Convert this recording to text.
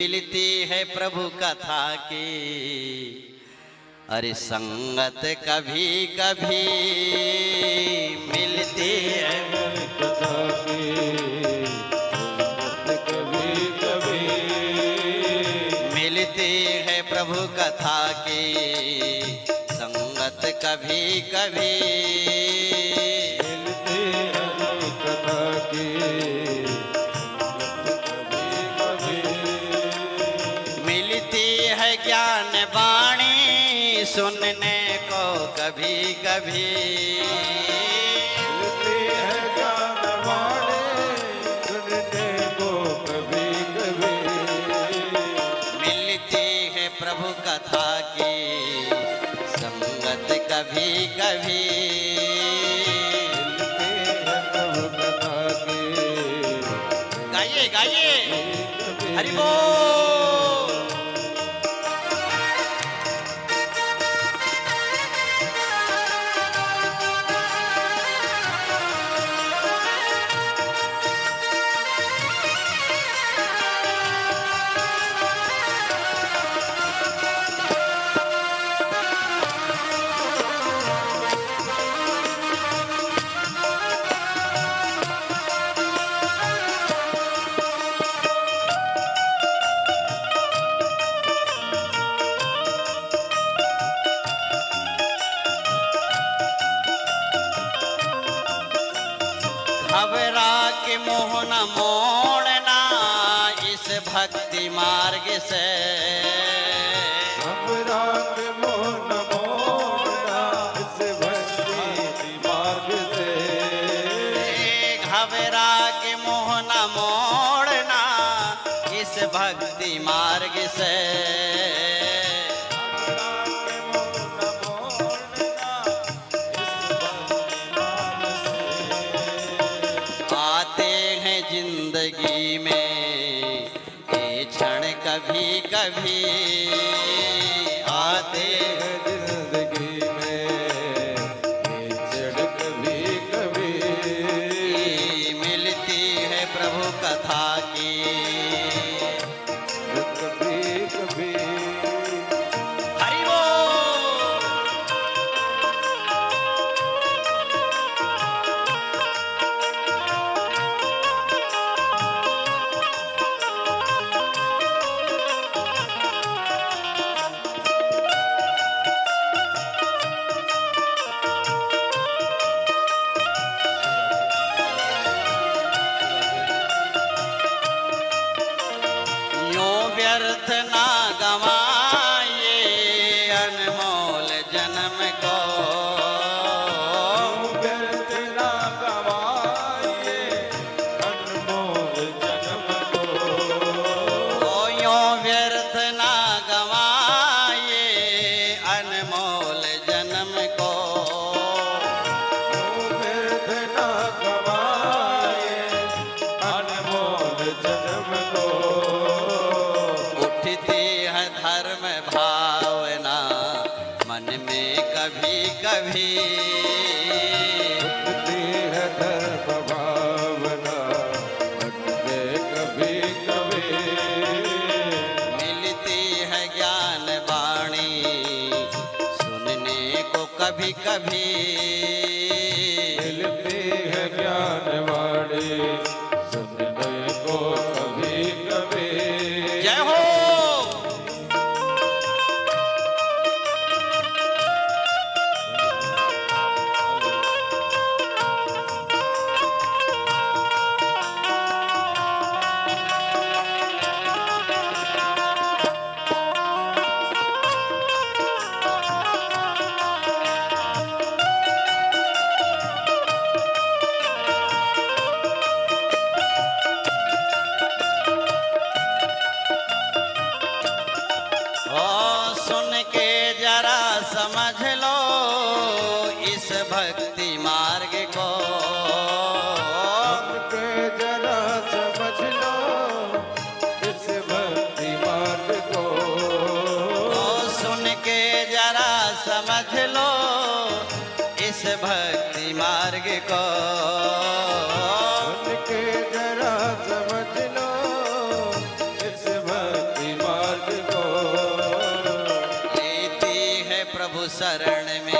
मिलती है प्रभु कथा की, अरे संगत कभी कभी मिलती है कथा की, संगत कभी कभी मिलती है प्रभु कथा की, संगत कभी कभी मिलती है कथा की, मिलती है ज्ञान वाणी सुनने को कभी कभी, मिलती है ज्ञान वाणी सुनने को कभी कभी, मिलती है प्रभु कथा की, संगत कभी कभी मिलती है प्रभु कथा की, गाइए गाइए कभी हरि बोल। घबरा के मोह न मोड़ना इस भक्ति मार्ग से, घबरा के मोह न मोड़ना इस भक्ति मार्ग से, घबरा के मोह न मोड़ना इस भक्ति मार्ग से, आते हैं जिंदगी में ये क्षण कभी कभी, आते हैं जिंदगी में ये क्षण कभी कभी, मिलती है प्रभु कथा की, कभी कभी हरि बोल। यूं व्यर्थ ना गवाए अनमोल जन्म को, व्यर्थ ना गवाइए अनमोल जन्म को, ओ यूं व्यर्थ ना गवाए अनमोल जन्म को, व्यर्थ ना गवाइए अनमोल जन्म को, उठती है धर्म भावना मन में कभी कभी, उठती है धर्म भावना मन में कभी कभी, मिलती है ज्ञान वाणी सुनने को कभी कभी, मिलती है ज्ञान वाणी सुनने को कभी कभी, जय हो। ओ सुन के जरा समझ लो इस भक्ति मार्ग को, के जरा समझ लो इस भक्ति मार्ग को, ओ सुन के जरा समझ लो इस भक्ति मार्ग को, के जरा समझ लो इस भक्ति शरण में